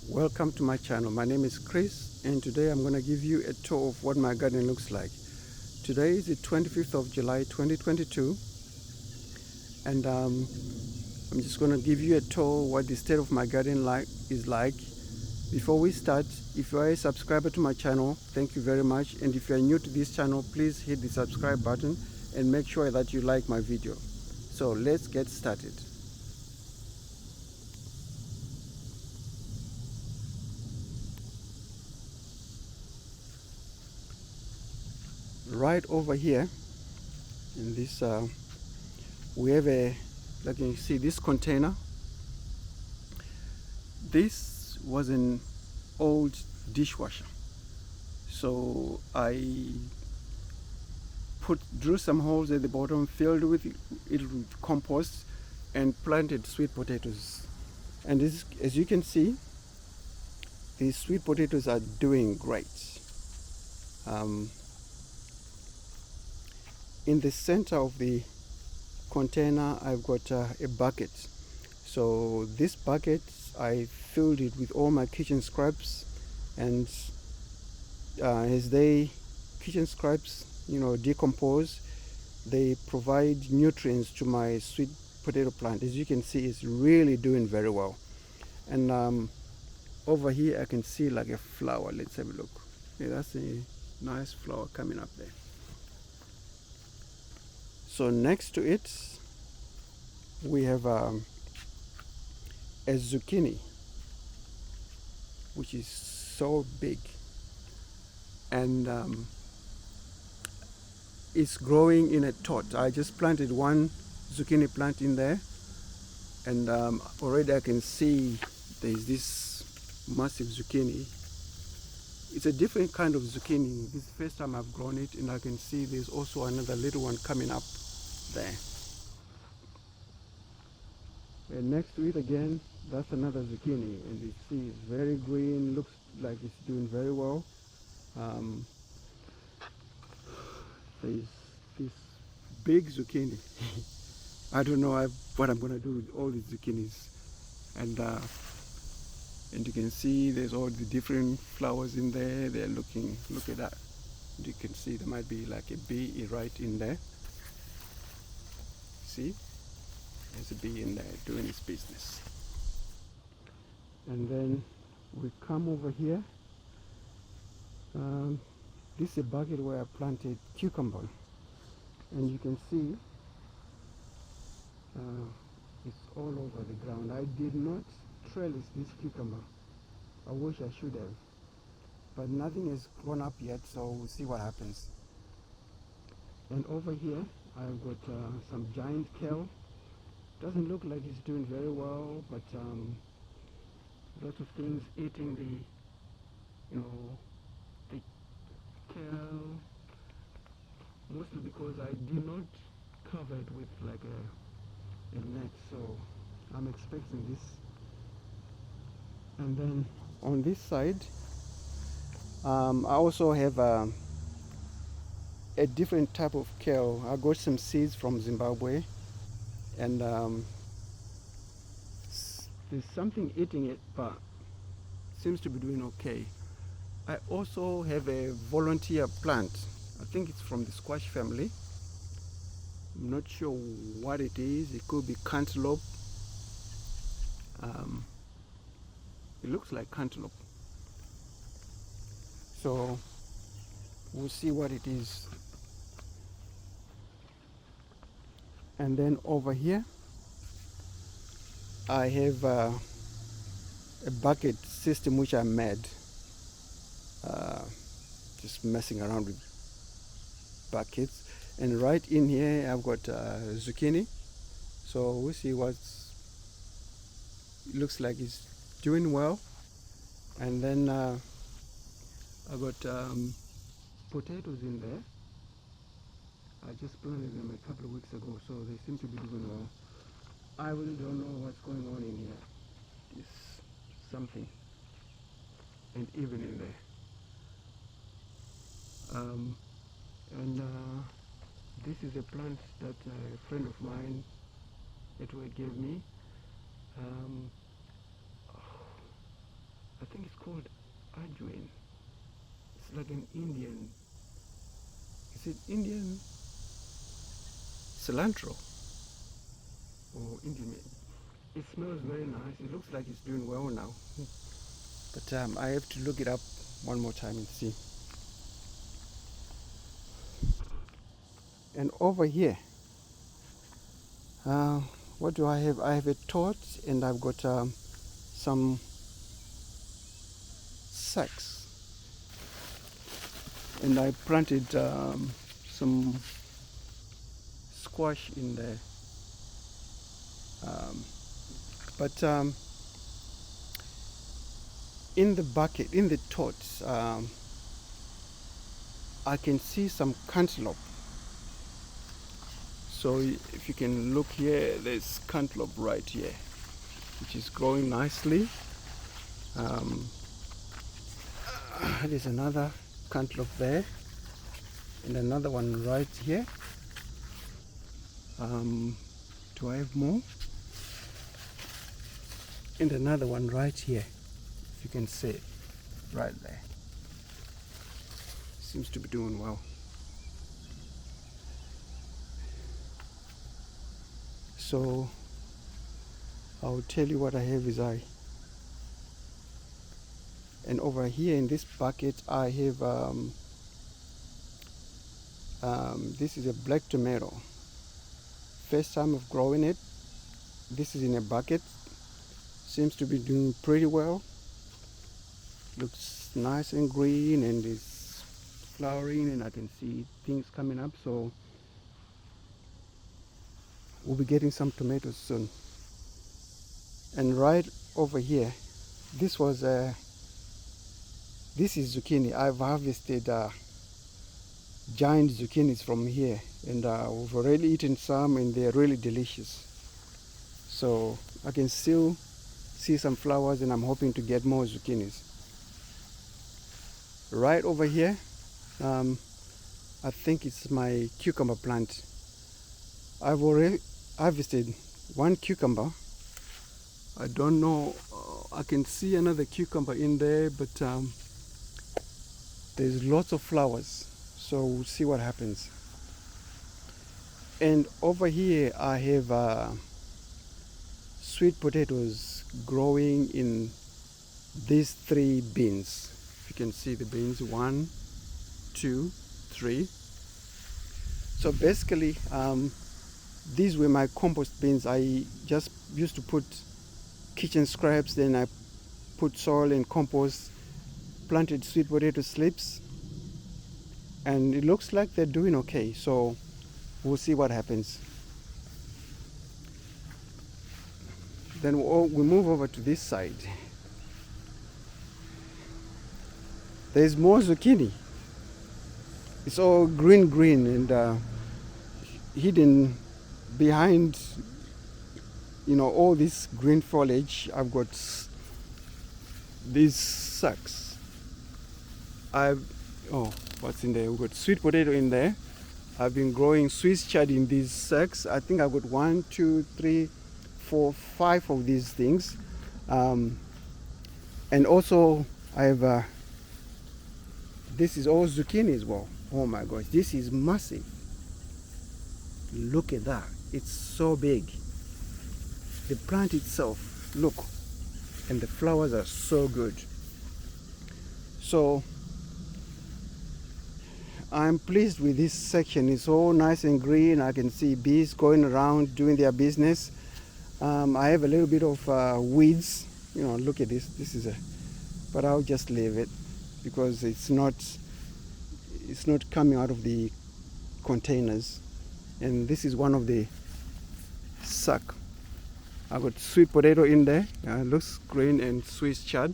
Welcome to my channel. My name is Chris and today I'm going to give you a tour of what my garden looks like. Today is the 25th of July 2022 and I'm just going to give you a tour what the state of my garden is like. Before we start, if you are a subscriber to my channel, thank you very much, and if you are new to this channel, please hit the subscribe button and make sure that you like my video. So let's get started. Right over here in this we have a, like you see, this container. This was an old dishwasher, so I drew some holes at the bottom, filled with it with compost, and planted sweet potatoes. And this, as you can see, these sweet potatoes are doing great. Um, in the center of the container, I've got a bucket. So this bucket, I filled it with all my kitchen scraps, and as they kitchen scraps, decompose, they provide nutrients to my sweet potato plant. As you can see, it's really doing very well. And over here, I can see like a flower. Let's have a look. Yeah, that's a nice flower coming up there. So next to it, we have a zucchini, which is so big, and it's growing in a tot. I just planted one zucchini plant in there, and already I can see there's this massive zucchini. It's a different kind of zucchini. This is the first time I've grown it, and I can see there's also another little one coming up there. And next to it again, that's another zucchini, and you see it's very green, looks like it's doing very well. There's this big zucchini. I don't know what I'm going to do with all these zucchinis. And you can see there's all the different flowers in there. They're looking, look at that. You can see there might be like a bee right in there. See? There's a bee in there doing its business. And then we come over here. This is a bucket where I planted cucumber. And you can see it's all over the ground. I did not trellis this cucumber. I wish I should have. But nothing has grown up yet, so we'll see what happens. And over here, I've got some giant kale. Doesn't look like it's doing very well, but lots of things eating the kale. Mostly because I did not cover it with like a net, so I'm expecting this. And then on this side, I also have a different type of kale. I got some seeds from Zimbabwe, and there's something eating it, but seems to be doing okay. I also have a volunteer plant. I think it's from the squash family. I'm not sure what it is. It could be cantaloupe. It looks like cantaloupe. So we'll see what it is. And then over here, I have a bucket system which I made. Just messing around with buckets. And right in here, I've got zucchini. So we'll see what it looks like it's doing well. And then I got potatoes in there. I just planted them a couple of weeks ago, so they seem to be doing well. I really don't know what's going on in here. There's something, and even in there. And this is a plant that a friend of mine, Edward, gave me. like an Indian, is it Indian cilantro or Indian? It smells very nice. It looks like it's doing well now. But I have to look it up one more time and see. And over here, what do I have? I have a torch and I've got some sacks. And I planted some squash in there. But in the bucket, in the torch, I can see some cantaloupe. So if you can look here, there's cantaloupe right here, which is growing nicely. There's another cantaloupe there, and another one right here. Do I have more? And another one right here, if you can see it, right there. Seems to be doing well. So I'll tell you what I have is and over here in this bucket I have this is a black tomato. First time of growing it. This is in a bucket. Seems to be doing pretty well. Looks nice and green and is flowering, and I can see things coming up, so we'll be getting some tomatoes soon. And right over here, this is zucchini. I've harvested giant zucchinis from here, and we've already eaten some and they're really delicious. So I can still see some flowers and I'm hoping to get more zucchinis. Right over here, I think it's my cucumber plant. I've already harvested one cucumber. I don't know, I can see another cucumber in there, but there's lots of flowers, so we'll see what happens. And over here I have sweet potatoes growing in these 3 bins. If you can see the bins, 1, 2, 3. So basically these were my compost bins. I just used to put kitchen scraps, then I put soil and compost, planted sweet potato slips, and it looks like they're doing okay, so we'll see what happens. Then we move over to this side. There's more zucchini. It's all green and hidden behind, all this green foliage. I've got these sacks. What's in there? We've got sweet potato in there. I've been growing Swiss chard in these sacks. I think I've got 1, 2, 3, 4, 5 of these things. And also I have this is all zucchini as well. Oh my gosh, this is massive. Look at that, it's so big. The plant itself, look, and the flowers are so good. So I'm pleased with this section. It's all nice and green. I can see bees going around doing their business. I have a little bit of weeds. Look at this. This is but I'll just leave it because it's not coming out of the containers. And this is one of the sack. I got sweet potato in there. It looks green, and Swiss chard.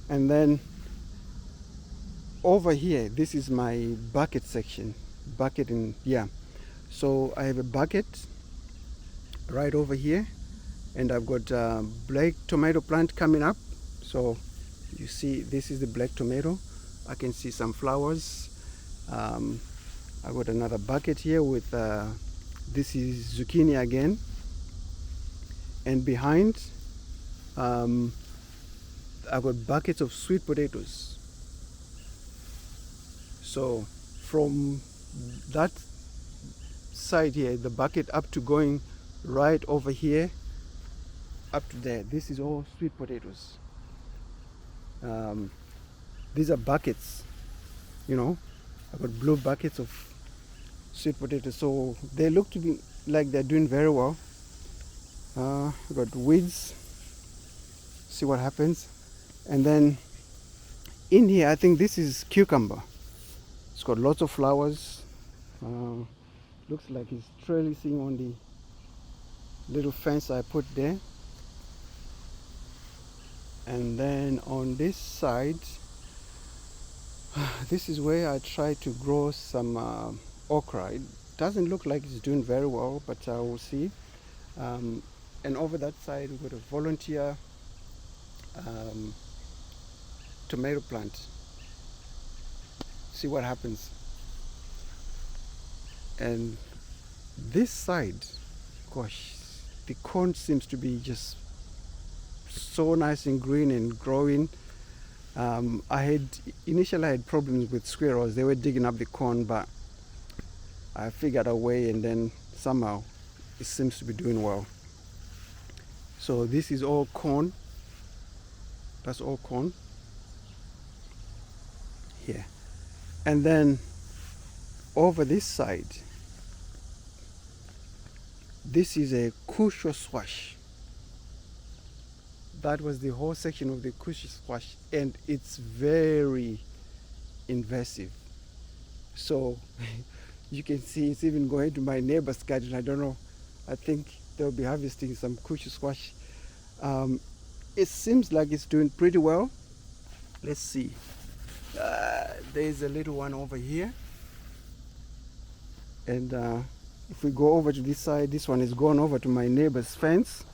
And then over here, this is my bucket section. So I have a bucket right over here, and I've got black tomato plant coming up. So you see, this is the black tomato. I can see some flowers. I got another bucket here with this is zucchini again, and behind I've got buckets of sweet potatoes. So from that side here, the bucket, up to going right over here, up to there, this is all sweet potatoes. These are buckets, you know. I've got blue buckets of sweet potatoes, so they look to be like they're doing very well. I've got weeds, see what happens. And then in here, I think this is cucumber. It's got lots of flowers. Looks like it's trellising on the little fence I put there. And then on this side, this is where I try to grow some okra. It doesn't look like it's doing very well, but I will see. And over that side, we've got a volunteer tomato plant. See what happens. And this side, gosh, the corn seems to be just so nice and green and growing. Initially I had problems with squirrels. They were digging up the corn, but I figured a way, and then somehow it seems to be doing well. So this is all corn. That's all corn here. And then over this side, this is a kusho squash. That was the whole section of the kusho squash, and it's very invasive. So you can see it's even going to my neighbor's garden. I don't know. I think they'll be harvesting some kusho squash. It seems like it's doing pretty well. Let's see. There's a little one over here. And if we go over to this side, this one is gone over to my neighbor's fence.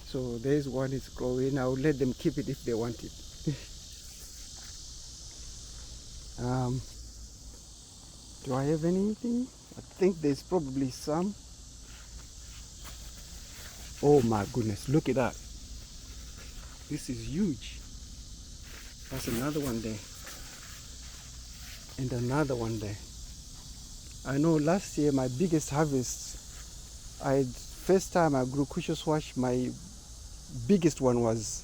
So there's one is growing. I'll let them keep it if they want it. Do I have anything? I think there's probably some. Oh my goodness, look at that. This is huge. That's another one there. And another one there. I know last year my biggest harvest, first time I grew kusho squash, my biggest one was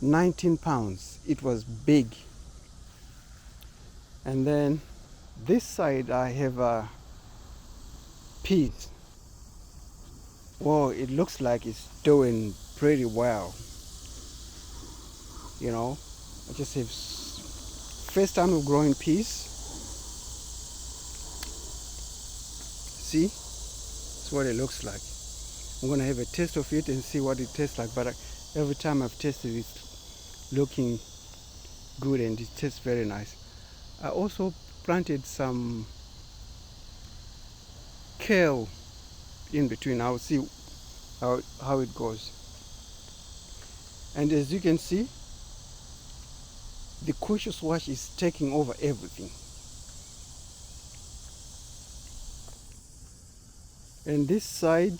19 pounds. It was big. And then this side I have peas. Whoa, it looks like it's doing pretty well. You know, I just have first time of growing peas. See, that's what it looks like. I'm gonna have a taste of it and see what it tastes like. But every time I've tasted it, it's looking good and it tastes very nice. I also planted some kale in between. I'll see how it goes. And as you can see, the kusho squash is taking over everything. And this side,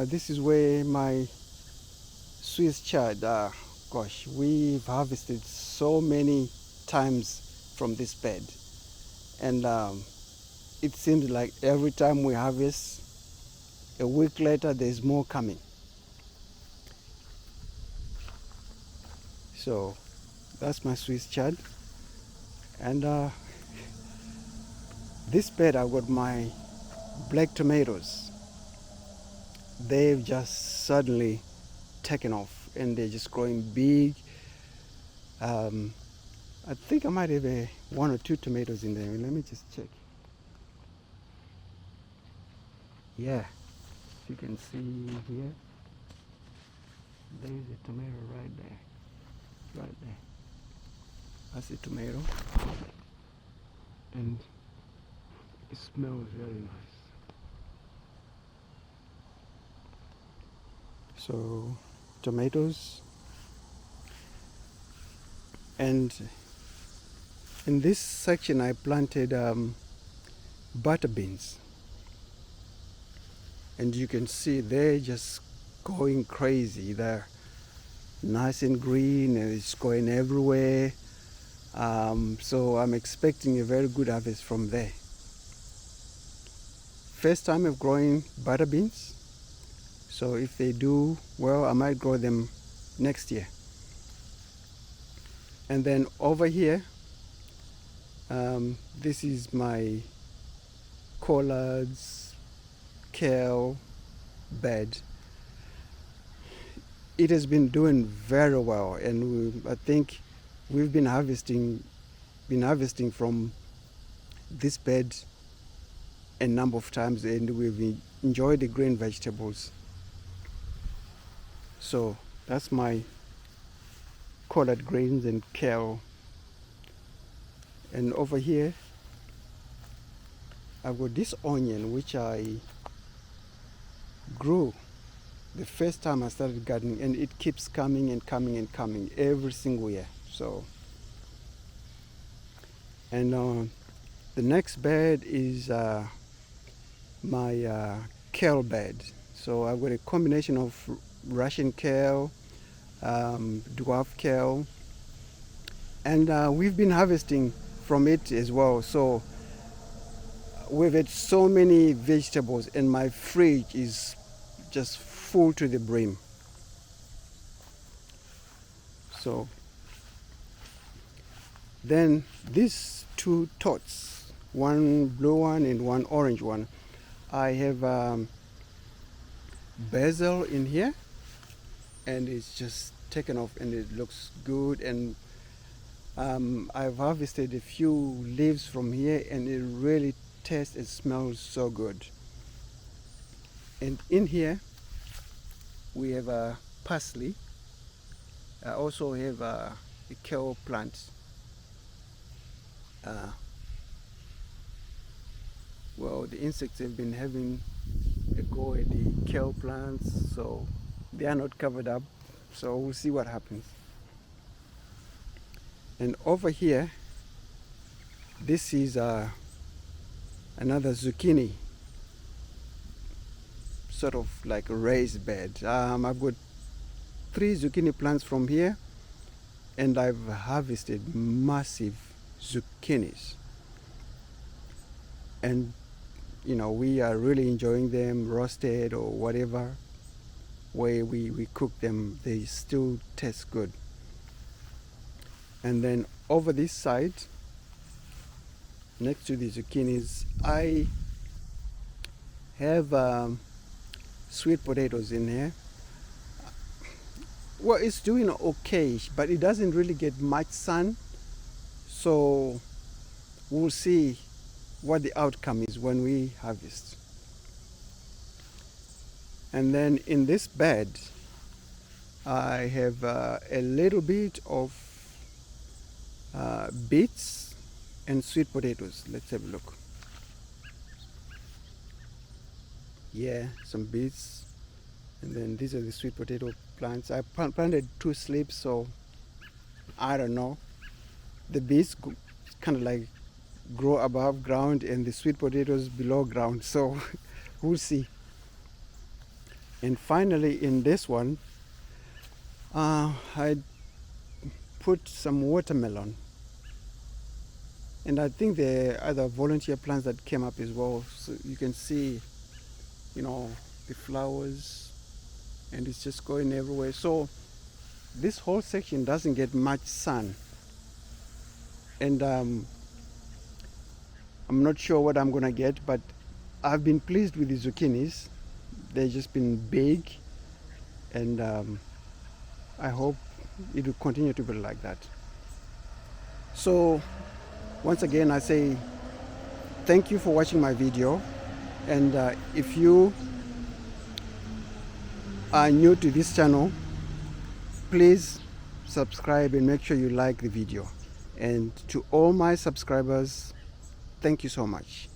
this is where my Swiss chard, gosh, we've harvested so many times from this bed. And it seems like every time we harvest, a week later there's more coming. So that's my Swiss chard. And this bed I've got my black tomatoes. They've just suddenly taken off and they're just growing big. I think I might have one or two tomatoes in there. Let me just check. Yeah, you can see here, there's a tomato right there. Right there. That's a tomato. And it smells very nice. So, tomatoes. And in this section I planted butter beans. And you can see they're just going crazy. They're nice and green and it's going everywhere. So I'm expecting a very good harvest from there. First time of growing butter beans, so if they do well, I might grow them next year. And then over here, this is my collards, kale bed. It has been doing very well, and I think we've been harvesting from this bed a number of times, and we've enjoyed the green vegetables. So that's my collard greens and kale. And over here I've got this onion which I grew the first time I started gardening, and it keeps coming and coming and coming every single year. So, and the next bed is my kale bed. So I've got a combination of Russian kale, dwarf kale, and we've been harvesting from it as well. So we've had so many vegetables, and my fridge is just full to the brim. So then these two tots, one blue one and one orange one, I have basil in here, and it's just taken off and it looks good. And I've harvested a few leaves from here, and it really tastes and smells so good. And in here we have a parsley. I also have a kale plant. Well, the insects have been having a go at the kale plants, so they are not covered up. So we'll see what happens. And over here, this is another zucchini, sort of like a raised bed. I've got 3 zucchini plants from here, and I've harvested massive zucchinis, and you know, we are really enjoying them roasted or whatever way we cook them. They still taste good. And then over this side, next to the zucchinis, I have sweet potatoes in here. Well, it's doing okay, but it doesn't really get much sun, so we'll see what the outcome is when we harvest. And then in this bed I have a little bit of beets and sweet potatoes. Let's have a look. Yeah, some beets, and then these are the sweet potato plants. I planted 2 slips, so I don't know. The beets kind of like grow above ground and the sweet potatoes below ground, so we'll see. And finally in this one, I put some watermelon, and I think there are other volunteer plants that came up as well. So you can see, you know, the flowers, and it's just going everywhere. So this whole section doesn't get much sun, and I'm not sure what I'm gonna get, but I've been pleased with the zucchinis. They've just been big, and I hope it will continue to be like that. So once again I say thank you for watching my video, and if you are new to this channel, please subscribe and make sure you like the video. And to all my subscribers, thank you so much.